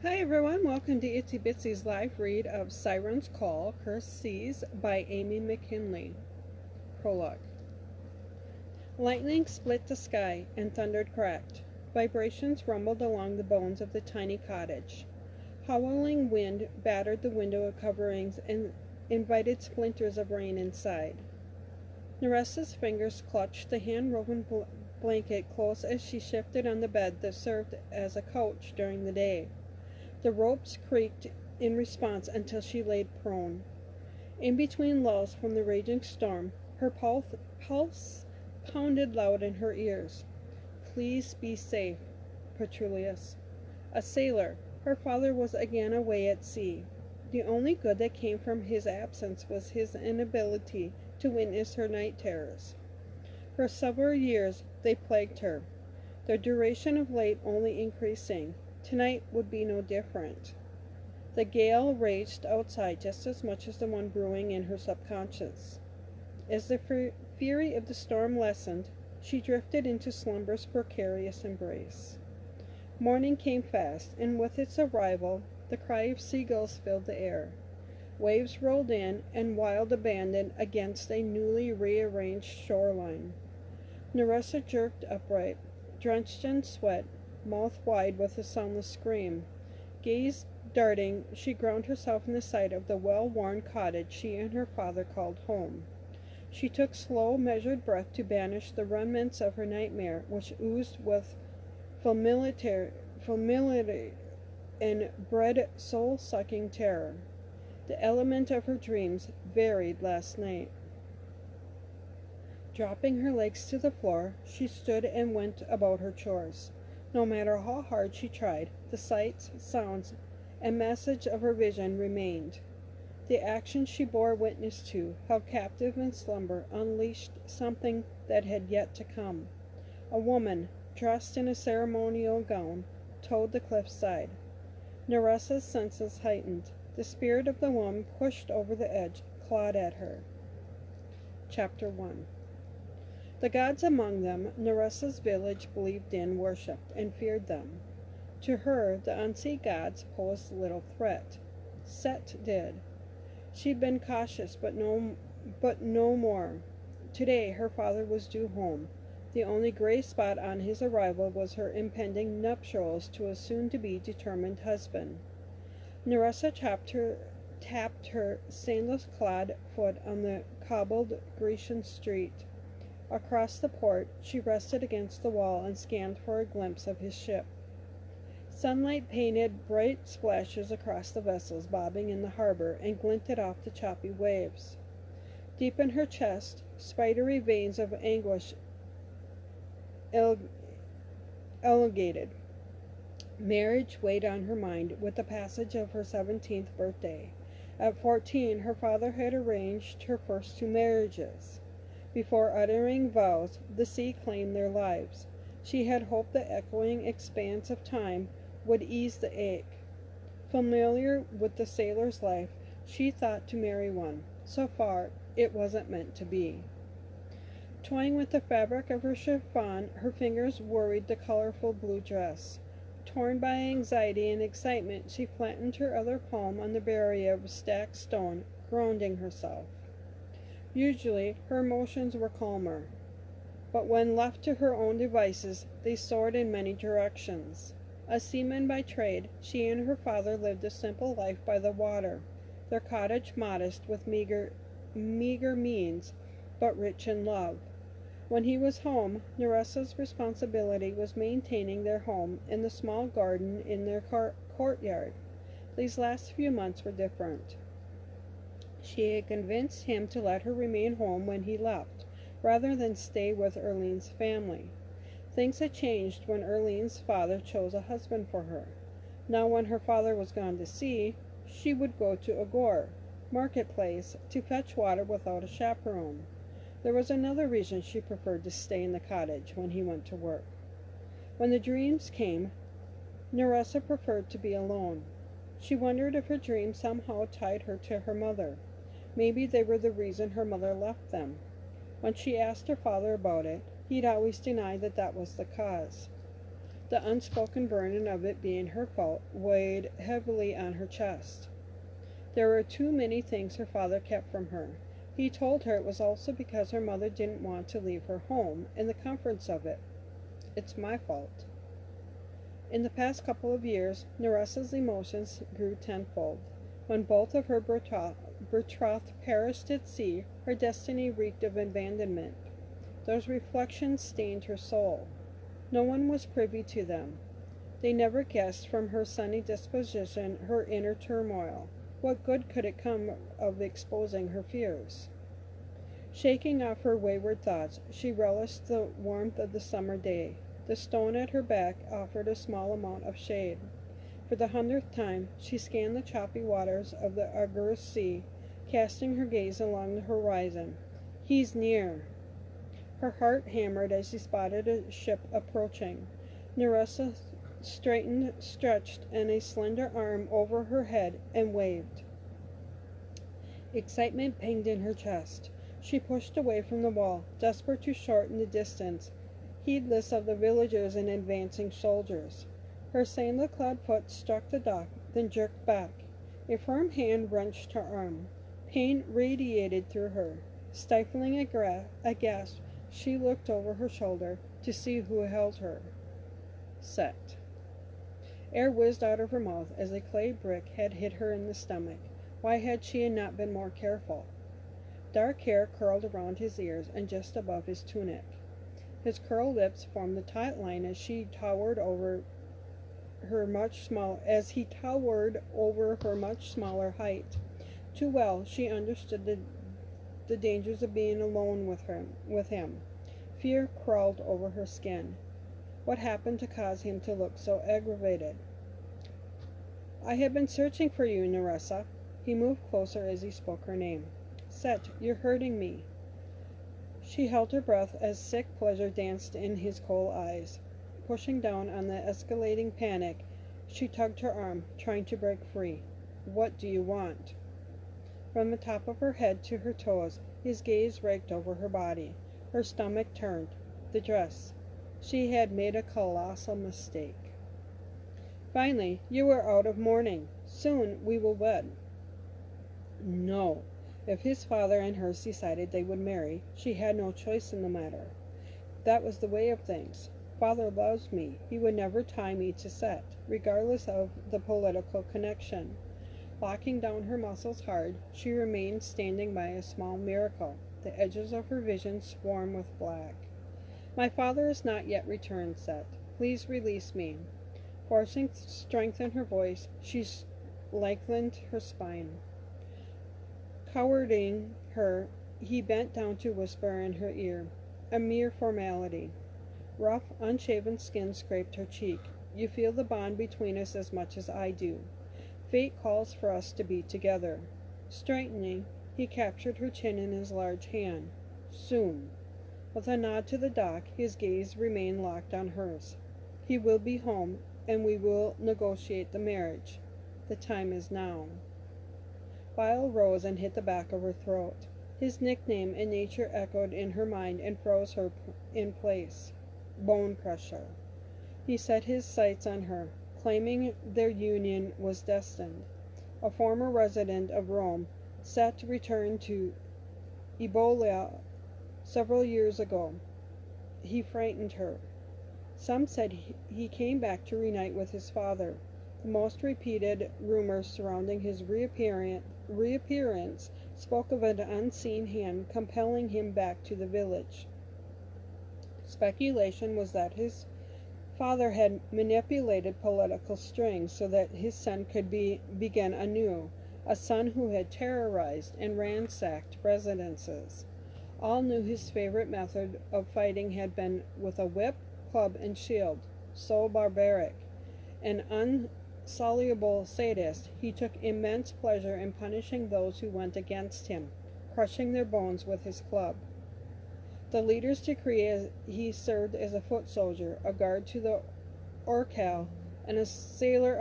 Hi everyone, welcome to Itsy Bitsy's live read of Siren's Call, Cursed Seas by Amy McKinley. Prologue. Lightning split the sky and thunder cracked. Vibrations rumbled along the bones of the tiny cottage. Howling wind battered the window coverings and invited splinters of rain inside. Neresa's fingers clutched the hand-woven blanket close as she shifted on the bed that served as a couch during the day. The ropes creaked in response until she laid prone. In between lulls from the raging storm, her pulse pounded loud in her ears. Please be safe, Petrulius. A sailor, her father was again away at sea. The only good that came from his absence was his inability to witness her night terrors. For several years they plagued her, their duration of late only increasing. Tonight would be no different. The gale raged outside just as much as the one brewing in her subconscious. As the fury of the storm lessened, she drifted into slumber's precarious embrace. Morning came fast, and with its arrival, the cry of seagulls filled the air. Waves rolled in and wild abandon against a newly rearranged shoreline. Nerissa jerked upright, drenched in sweat, mouth wide with a soundless scream. Gaze darting, she ground herself in the sight of the well-worn cottage she and her father called home. She took slow, measured breath to banish the remnants of her nightmare, which oozed with familiarity and bred soul-sucking terror. The element of her dreams varied last night. Dropping her legs to the floor, she stood and went about her chores. No matter how hard she tried, the sights, sounds, and message of her vision remained. The action she bore witness to, held captive in slumber, unleashed something that had yet to come. A woman, dressed in a ceremonial gown, towed the cliffside. Neresa's senses heightened. The spirit of the woman pushed over the edge, clawed at her. Chapter 1. The gods among them Neresa's village believed in, worshipped, and feared them. To her, the unseen gods posed little threat. Set did. She'd been cautious, but no more. Today her father was due home. The only gray spot on his arrival was her impending nuptials to a soon-to-be determined husband. Nerissa tapped her sandal-clad foot on the cobbled Grecian street. Across the port, she rested against the wall and scanned for a glimpse of his ship. Sunlight painted bright splashes across the vessels bobbing in the harbor and glinted off the choppy waves. Deep in her chest, spidery veins of anguish elongated. Marriage weighed on her mind with the passage of her 17th birthday. At 14, her father had arranged her first two marriages. Before uttering vows, the sea claimed their lives. She had hoped the echoing expanse of time would ease the ache. Familiar with the sailor's life, she thought to marry one. So far, it wasn't meant to be. Toying with the fabric of her chiffon, her fingers worried the colorful blue dress. Torn by anxiety and excitement, she flattened her other palm on the barrier of stacked stone, grounding herself. Usually, her emotions were calmer, but when left to her own devices, they soared in many directions. A seaman by trade, she and her father lived a simple life by the water, their cottage modest with meager means, but rich in love. When he was home, Neresa's responsibility was maintaining their home in the small garden in their courtyard. These last few months were different. She had convinced him to let her remain home when he left, rather than stay with Erlene's family. Things had changed when Erlene's father chose a husband for her. Now when her father was gone to sea, she would go to Agor, marketplace, to fetch water without a chaperone. There was another reason she preferred to stay in the cottage when he went to work. When the dreams came, Nerissa preferred to be alone. She wondered if her dreams somehow tied her to her mother. Maybe they were the reason her mother left them. When she asked her father about it, he'd always denied that was the cause. The unspoken burden of it being her fault weighed heavily on her chest. There were too many things her father kept from her. He told her it was also because her mother didn't want to leave her home and the comforts of it. It's my fault. In the past couple of years, Neresa's emotions grew tenfold. When both of her betrothed perished at sea, her destiny reeked of abandonment. Those reflections stained her soul. No one was privy to them. They never guessed from her sunny disposition her inner turmoil. What good could it come of exposing her fears? Shaking off her wayward thoughts, she relished the warmth of the summer day. The stone at her back offered a small amount of shade. For the 100th time, she scanned the choppy waters of the Argus Sea, casting her gaze along the horizon. He's near. Her heart hammered as she spotted a ship approaching. Nerissa straightened, stretched, and a slender arm over her head and waved. Excitement pinged in her chest. She pushed away from the wall, desperate to shorten the distance, heedless of the villagers and advancing soldiers. Her sandal-clad foot struck the dock, then jerked back. A firm hand wrenched her arm. Pain radiated through her. Stifling a gasp, she looked over her shoulder to see who held her. Set. Air whizzed out of her mouth as a clay brick had hit her in the stomach. Why had she not been more careful? Dark hair curled around his ears and just above his tunic. His curled lips formed a taut line as he towered over her much smaller height. Too well she understood the dangers of being alone with him. Fear crawled over her skin. What happened to cause him to look so aggravated? I have been searching for you, Nerissa. He moved closer as he spoke her name. Set, you're hurting me. She held her breath as sick pleasure danced in his cold eyes. Pushing down on the escalating panic, she tugged her arm, trying to break free. What do you want? From the top of her head to her toes, his gaze raked over her body. Her stomach turned. The dress. She had made a colossal mistake. Finally, you are out of mourning. Soon we will wed. No. If his father and hers decided they would marry, she had no choice in the matter. That was the way of things. Father loves me. He would never tie me to Set, regardless of the political connection. Locking down her muscles hard, she remained standing by a small miracle. The edges of her vision swarm with black. My father is not yet returned, Set. Please release me. Forcing strength in her voice, she lengthened her spine. Cowarding her, he bent down to whisper in her ear. A mere formality. Rough, unshaven skin scraped her cheek. You feel the bond between us as much as I do. Fate calls for us to be together. Straightening, he captured her chin in his large hand. Soon. With a nod to the dock, his gaze remained locked on hers. He will be home, and we will negotiate the marriage. The time is now. Bile rose and hit the back of her throat. His nickname in nature echoed in her mind and froze her in place. Bone crusher. He set his sights on her, claiming their union was destined. A former resident of Rome, Set returned to Ebola several years ago. He frightened her. Some said he came back to reunite with his father. The most repeated rumors surrounding his reappearance spoke of an unseen hand compelling him back to the village. Speculation was that his father had manipulated political strings so that his son could begin anew, a son who had terrorized and ransacked residences. All knew his favorite method of fighting had been with a whip, club, and shield. So barbaric. An insoluble sadist, he took immense pleasure in punishing those who went against him, crushing their bones with his club. The leader's decree he served as a foot soldier, a guard to the Orcal, and a sailor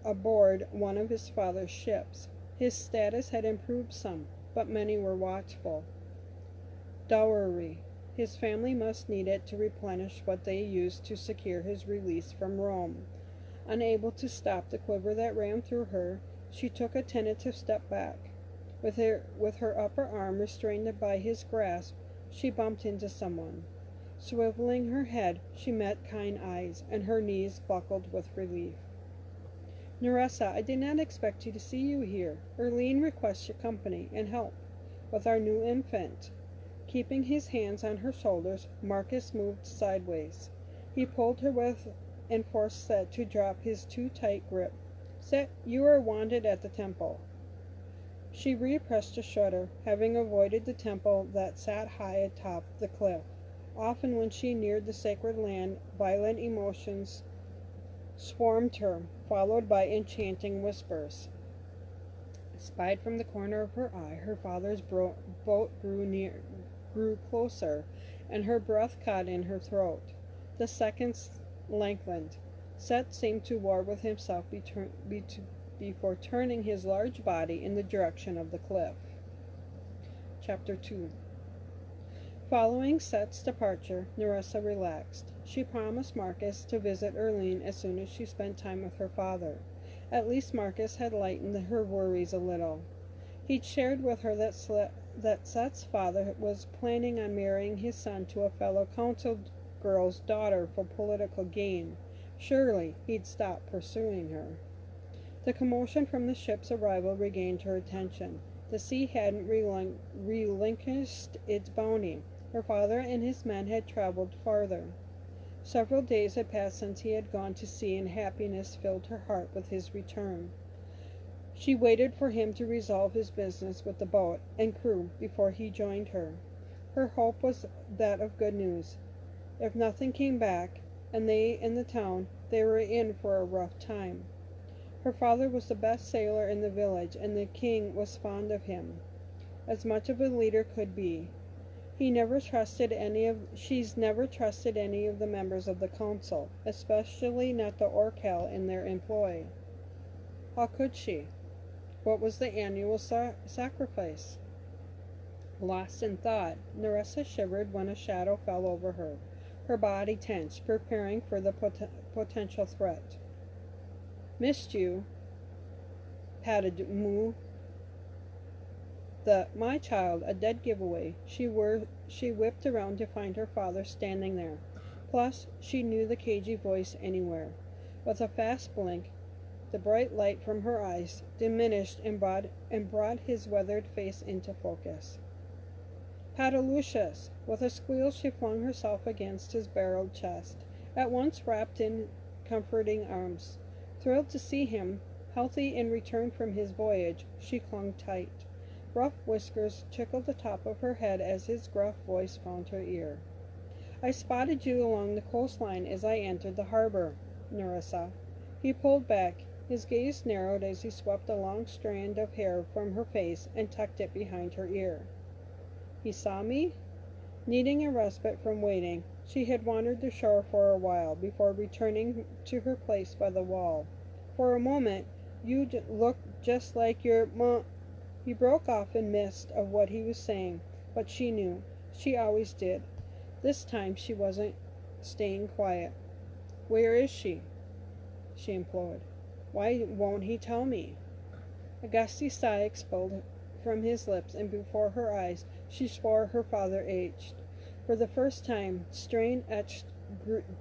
aboard one of his father's ships. His status had improved some, but many were watchful. Dowry. His family must need it to replenish what they used to secure his release from Rome. Unable to stop the quiver that ran through her, she took a tentative step back. With her upper arm restrained by his grasp, she bumped into someone. Swiveling her head, she met kind eyes, and her knees buckled with relief. Nerissa, I did not expect to see you here. Erlene requests your company and help with our new infant. Keeping his hands on her shoulders, Marcus moved sideways. He pulled her with and forced Set to drop his too tight grip. Set, you are wanted at the temple. She repressed a shudder, having avoided the temple that sat high atop the cliff. Often when she neared the sacred land, violent emotions swarmed her, followed by enchanting whispers. Spied from the corner of her eye, her father's boat grew closer, and her breath caught in her throat. The seconds lengthened. Set seemed to war with himself before turning his large body in the direction of the cliff. Chapter 2. Following Set's departure, Nerissa relaxed. She promised Marcus to visit Erlene as soon as she spent time with her father. At least Marcus had lightened her worries a little. He'd shared with her that Set's father was planning on marrying his son to a fellow council girl's daughter for political gain. Surely he'd stop pursuing her. The commotion from the ship's arrival regained her attention. The sea hadn't relinquished its bounty. Her father and his men had traveled farther. Several days had passed since he had gone to sea, and happiness filled her heart with his return. She waited for him to resolve his business with the boat and crew before he joined her. Her hope was that of good news. If nothing came back, and they in the town, they were in for a rough time. Her father was the best sailor in the village, and the king was fond of him, as much of a leader could be. She's never trusted any of the members of the council, especially not the Orcal in their employ. How could she? What was the annual sacrifice? Lost in thought, Nerissa shivered when a shadow fell over her. Her body tensed, preparing for the potential threat. Missed you, patted Moo. My child, a dead giveaway. She whipped around to find her father standing there. Plus, she knew the cagey voice anywhere. With a fast blink, the bright light from her eyes diminished and brought his weathered face into focus. Patalucius! With a squeal, she flung herself against his barreled chest, at once wrapped in comforting arms. Thrilled to see him, healthy in return from his voyage, she clung tight. Rough whiskers tickled the top of her head as his gruff voice found her ear. I spotted you along the coastline as I entered the harbor, Nerissa. He pulled back. His gaze narrowed as he swept a long strand of hair from her face and tucked it behind her ear. He saw me? Needing a respite from waiting, she had wandered the shore for a while before returning to her place by the wall. For a moment, you looked just like your He broke off in mist of what he was saying, but she knew. She always did. This time she wasn't staying quiet. Where is she? She implored. Why won't he tell me? A gusty sigh exploded from his lips, and before her eyes she swore her father aged. For the first time, strain etched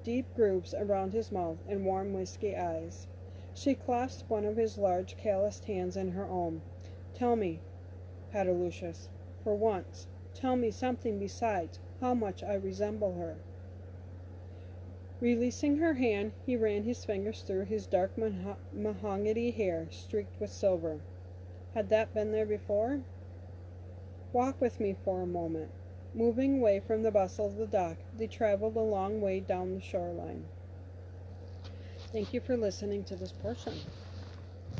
deep grooves around his mouth and warm whiskey eyes. She clasped one of his large calloused hands in her own. Tell me, Patalucius, for once, tell me something besides how much I resemble her. Releasing her hand, he ran his fingers through his dark mahogany hair, streaked with silver. Had that been there before? Walk with me for a moment. Moving away from the bustle of the dock, they traveled a long way down the shoreline. Thank you for listening to this portion.